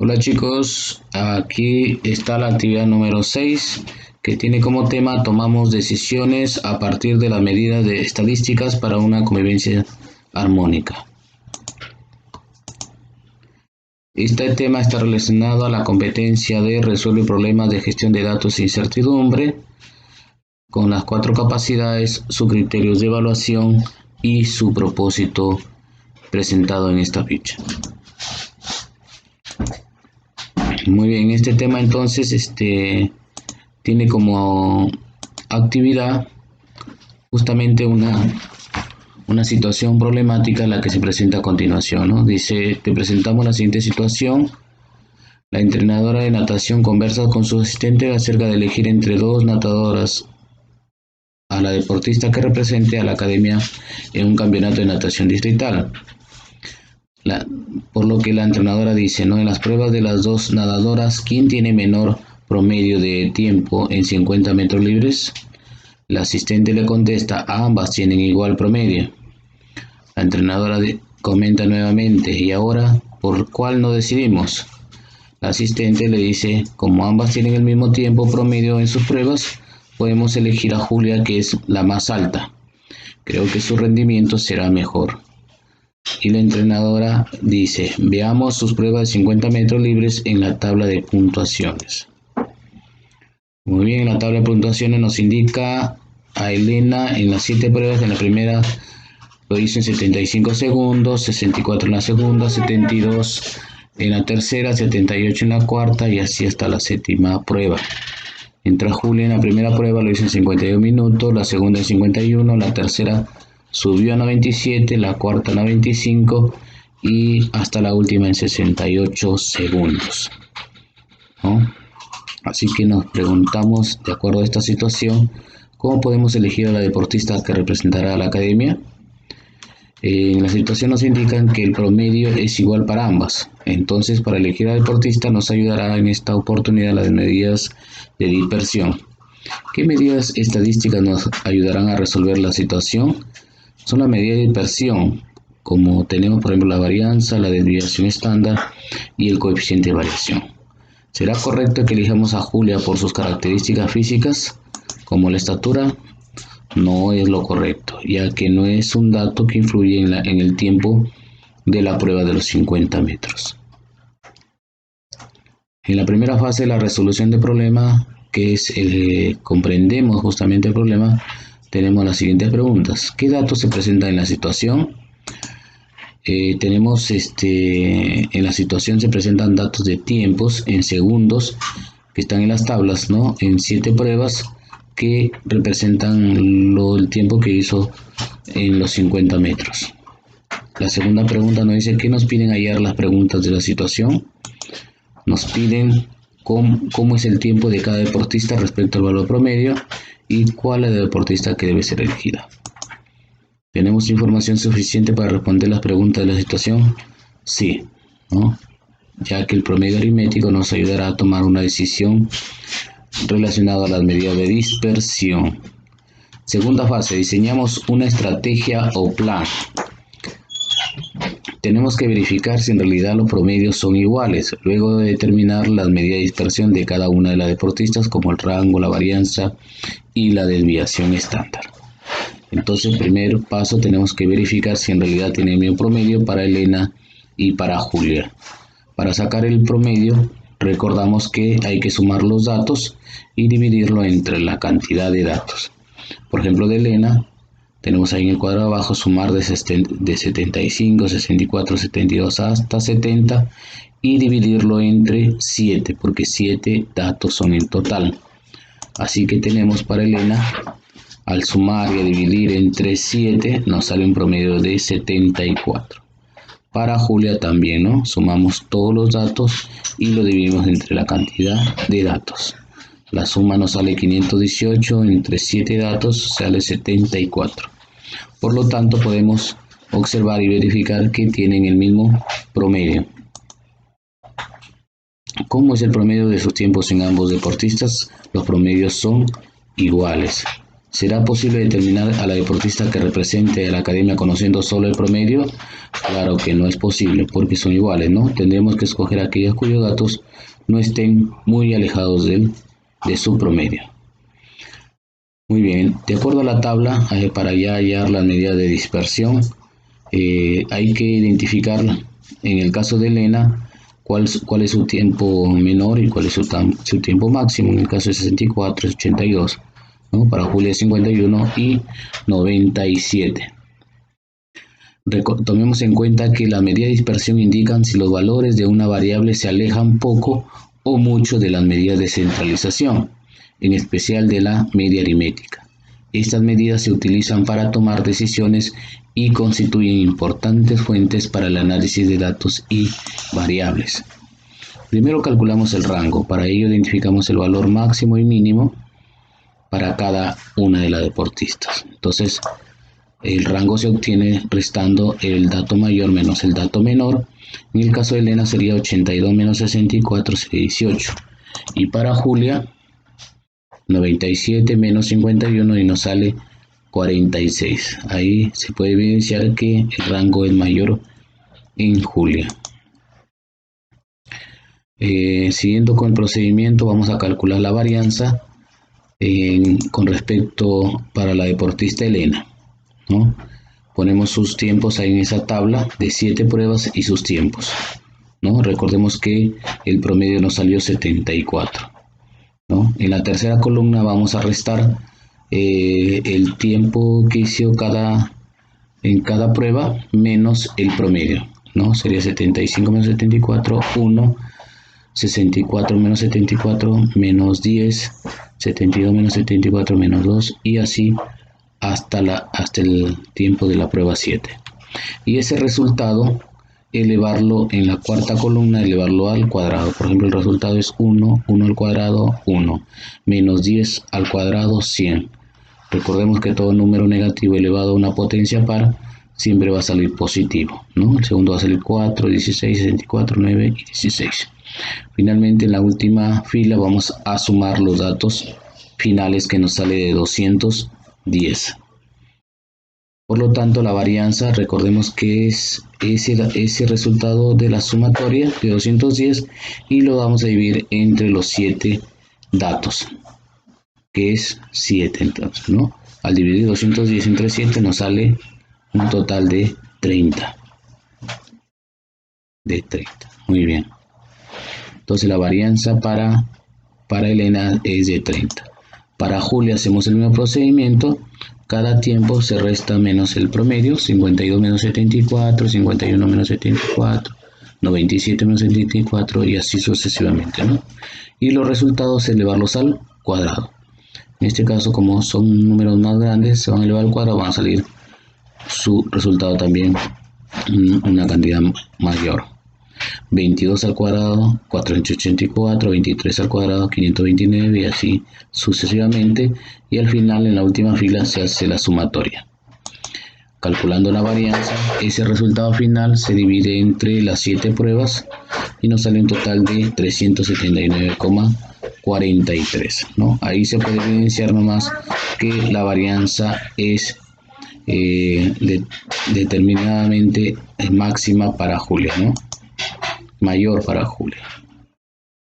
Hola chicos, aquí está la actividad número 6 que tiene como tema tomamos decisiones a partir de las medidas de estadísticas para una convivencia armónica. Este tema está relacionado a la competencia de resuelve problemas de gestión de datos e incertidumbre con las 4 capacidades, sus criterios de evaluación y su propósito presentado en esta ficha. Muy bien, este tema entonces tiene como actividad justamente una situación problemática la que se presenta a continuación, ¿no? Dice, te presentamos la siguiente situación. La entrenadora de natación conversa con su asistente acerca de elegir entre dos natadoras a la deportista que represente a la academia en un campeonato de natación distrital. Por lo que la entrenadora dice, ¿no? En las pruebas de las dos nadadoras, ¿quién tiene menor promedio de tiempo en 50 metros libres? La asistente le contesta, ambas tienen igual promedio. La entrenadora comenta nuevamente, ¿y ahora por cuál no decidimos? La asistente le dice, como ambas tienen el mismo tiempo promedio en sus pruebas, podemos elegir a Julia, que es la más alta. Creo que su rendimiento será mejor. Y la entrenadora dice, veamos sus pruebas de 50 metros libres en la tabla de puntuaciones. Muy bien, en la tabla de puntuaciones nos indica a Elena en las 7 pruebas. En la primera lo hizo en 75 segundos, 64 en la segunda, 72 en la tercera, 78 en la cuarta y así hasta la séptima prueba. Mientras Julia en la primera prueba lo hizo en 52 minutos, la segunda en 51, la tercera subió a 97, la cuarta a 95 y hasta la última en 68 segundos, ¿no? Así que nos preguntamos, de acuerdo a esta situación, ¿cómo podemos elegir a la deportista que representará a la academia? En la situación nos indican que el promedio es igual para ambas. Entonces, para elegir al deportista nos ayudará en esta oportunidad las medidas de dispersión. ¿Qué medidas estadísticas nos ayudarán a resolver la situación? Son las medidas de dispersión, como tenemos por ejemplo la varianza, la desviación estándar y el coeficiente de variación. ¿Será correcto que elijamos a Julia por sus características físicas, como la estatura? No es lo correcto, ya que no es un dato que influye en el tiempo de la prueba de los 50 metros. En la primera fase de la resolución del problema, que es comprendemos justamente el problema, tenemos las siguientes preguntas. ¿Qué datos se presentan en la situación? Tenemos en la situación se presentan datos de tiempos en segundos que están en las tablas, ¿no? En 7 pruebas que representan el tiempo que hizo en los 50 metros. La segunda pregunta nos dice, ¿qué nos piden hallar las preguntas de la situación? Nos piden cómo es el tiempo de cada deportista respecto al valor promedio y cuál es la deportista que debe ser elegida. ¿Tenemos información suficiente para responder las preguntas de la situación? Sí, ¿no? Ya que el promedio aritmético nos ayudará a tomar una decisión relacionada a las medidas de dispersión. Segunda fase, diseñamos una estrategia o plan. Tenemos que verificar si en realidad los promedios son iguales, luego de determinar las medidas de dispersión de cada una de las deportistas, como el rango, la varianza y la desviación estándar. Entonces, primer paso, tenemos que verificar si en realidad tiene el mismo promedio para Elena y para Julia. Para sacar el promedio, recordamos que hay que sumar los datos y dividirlo entre la cantidad de datos. Por ejemplo, de Elena, tenemos ahí en el cuadro de abajo sumar de 75, 64, 72 hasta 70 y dividirlo entre 7, porque 7 datos son en total. Así que tenemos para Elena, al sumar y a dividir entre 7, nos sale un promedio de 74. Para Julia también, ¿no? Sumamos todos los datos y lo dividimos entre la cantidad de datos. La suma nos sale 518, entre 7 datos sale 74. Por lo tanto, podemos observar y verificar que tienen el mismo promedio. ¿Cómo es el promedio de sus tiempos en ambos deportistas? Los promedios son iguales. ¿Será posible determinar a la deportista que represente a la academia conociendo solo el promedio? Claro que no es posible, porque son iguales, ¿no? Tendremos que escoger aquellos cuyos datos no estén muy alejados de su promedio. Muy bien, de acuerdo a la tabla, para ya hallar las medidas de dispersión, hay que identificar, en el caso de Elena, cuál es su tiempo menor y cuál es su tiempo máximo. En el caso de 64 es 82, ¿no? Para Julia es 51 y 97. Tomemos en cuenta que las medidas de dispersión indican si los valores de una variable se alejan poco o mucho de las medidas de centralización, en especial de la media aritmética. Estas medidas se utilizan para tomar decisiones y constituyen importantes fuentes para el análisis de datos y variables. Primero calculamos el rango. Para ello identificamos el valor máximo y mínimo para cada una de las deportistas. Entonces, el rango se obtiene restando el dato mayor menos el dato menor. En el caso de Elena sería 82 menos 64, sería 18. Y para Julia, 97 menos 51 y nos sale 46. Ahí se puede evidenciar que el rango es mayor en Julia. Siguiendo con el procedimiento, vamos a calcular la varianza con respecto para la deportista Elena, ¿no? Ponemos sus tiempos ahí en esa tabla de 7 pruebas y sus tiempos, ¿no? Recordemos que el promedio nos salió 74, ¿no? En la tercera columna vamos a restar el tiempo que hizo en cada prueba menos el promedio, ¿no? Sería 75 menos 74, 1, 64 menos 74 menos 10, 72 menos 74 menos 2 y así hasta el tiempo de la prueba 7. Y ese resultado, elevarlo en la cuarta columna, elevarlo al cuadrado. Por ejemplo, el resultado es 1, 1 al cuadrado, 1, menos 10 al cuadrado, 100. Recordemos que todo número negativo elevado a una potencia par siempre va a salir positivo, ¿no? El segundo va a salir 4, 16, 64, 9 y 16. Finalmente, en la última fila vamos a sumar los datos finales que nos sale de 210. Por lo tanto, la varianza, recordemos que es ese resultado de la sumatoria de 210 y lo vamos a dividir entre los 7 datos, que es 7 entonces, ¿no? Al dividir 210 entre 7 nos sale un total de 30. Muy bien. Entonces la varianza para Elena es de 30. Para Julia hacemos el mismo procedimiento. Cada tiempo se resta menos el promedio. 52 menos 74, 51 menos 74, 97 menos 74 y así sucesivamente, ¿no? Y los resultados elevarlos al cuadrado. En este caso, como son números más grandes, se van a elevar al cuadrado, van a salir su resultado también una cantidad mayor. 22 al cuadrado, 484, 23 al cuadrado, 529 y así sucesivamente. Y al final, en la última fila, se hace la sumatoria. Calculando la varianza, ese resultado final se divide entre las 7 pruebas y nos sale un total de 379,43, ¿no? Ahí se puede evidenciar nomás que la varianza es determinadamente máxima para Julia, ¿no? Mayor para Julia.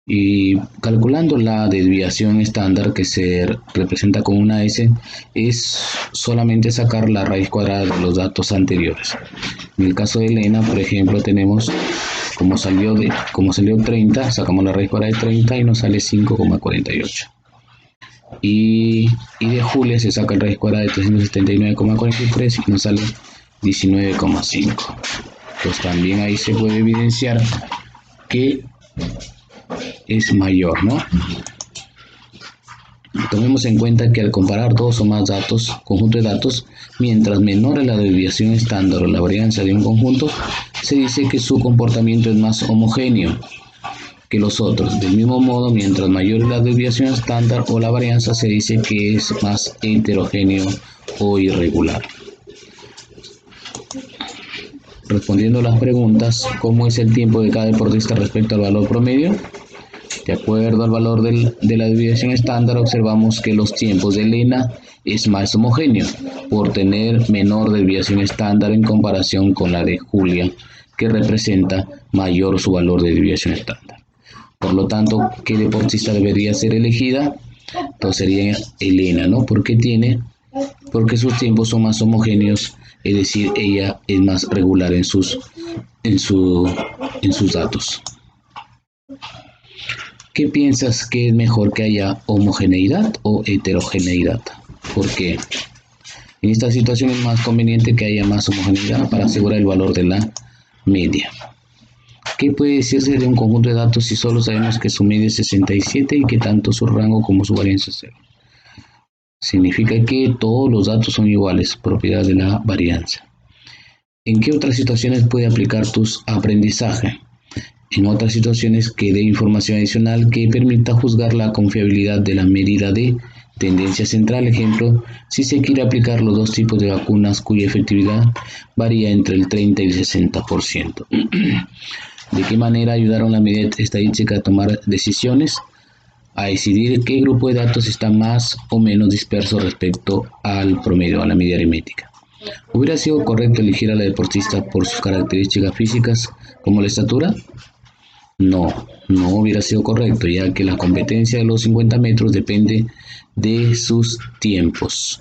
Y calculando la desviación estándar, que se representa con una S, es solamente sacar la raíz cuadrada de los datos anteriores. En el caso de Elena, por ejemplo, tenemos como salió 30, sacamos la raíz cuadrada de 30 y nos sale 5,48. Y de Julia se saca la raíz cuadrada de 379,43 y nos sale 19,5. Pues también ahí se puede evidenciar que es mayor, ¿no? Tomemos en cuenta que al comparar dos o más datos, conjunto de datos, mientras menor es la desviación estándar o la varianza de un conjunto, se dice que su comportamiento es más homogéneo que los otros. Del mismo modo, mientras mayor es la desviación estándar o la varianza, se dice que es más heterogéneo o irregular. Respondiendo a las preguntas, ¿cómo es el tiempo de cada deportista respecto al valor promedio? De acuerdo al valor de la desviación estándar, observamos que los tiempos de Elena es más homogéneo por tener menor desviación estándar en comparación con la de Julia, que representa mayor su valor de desviación estándar. Por lo tanto, ¿qué deportista debería ser elegida? Entonces sería Elena, ¿no? Porque sus tiempos son más homogéneos, es decir, ella es más regular en sus datos. ¿Qué piensas que es mejor, que haya homogeneidad o heterogeneidad? Porque en esta situación es más conveniente que haya más homogeneidad para asegurar el valor de la media. ¿Qué puede decirse de un conjunto de datos si solo sabemos que su media es 67 y que tanto su rango como su varianza es 0? Significa que todos los datos son iguales, propiedad de la varianza. ¿En qué otras situaciones puede aplicar tus aprendizaje? En otras situaciones que dé información adicional que permita juzgar la confiabilidad de la medida de tendencia central. Ejemplo, si se quiere aplicar los dos tipos de vacunas cuya efectividad varía entre el 30 y el 60%. ¿De qué manera ayudaron la medida estadística a tomar decisiones? A decidir qué grupo de datos está más o menos disperso respecto al promedio, a la media aritmética. ¿Hubiera sido correcto elegir a la deportista por sus características físicas como la estatura? No hubiera sido correcto, ya que la competencia de los 50 metros depende de sus tiempos.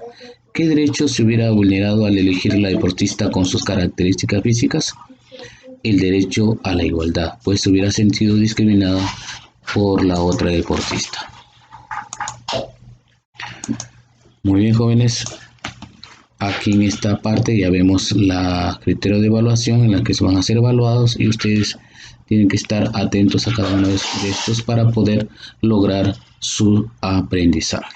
¿Qué derecho se hubiera vulnerado al elegir a la deportista con sus características físicas? El derecho a la igualdad, pues se hubiera sentido discriminada por la otra deportista. Muy bien, jóvenes. Aquí en esta parte ya vemos la criterio de evaluación en la que se van a ser evaluados y ustedes tienen que estar atentos a cada uno de estos para poder lograr su aprendizaje.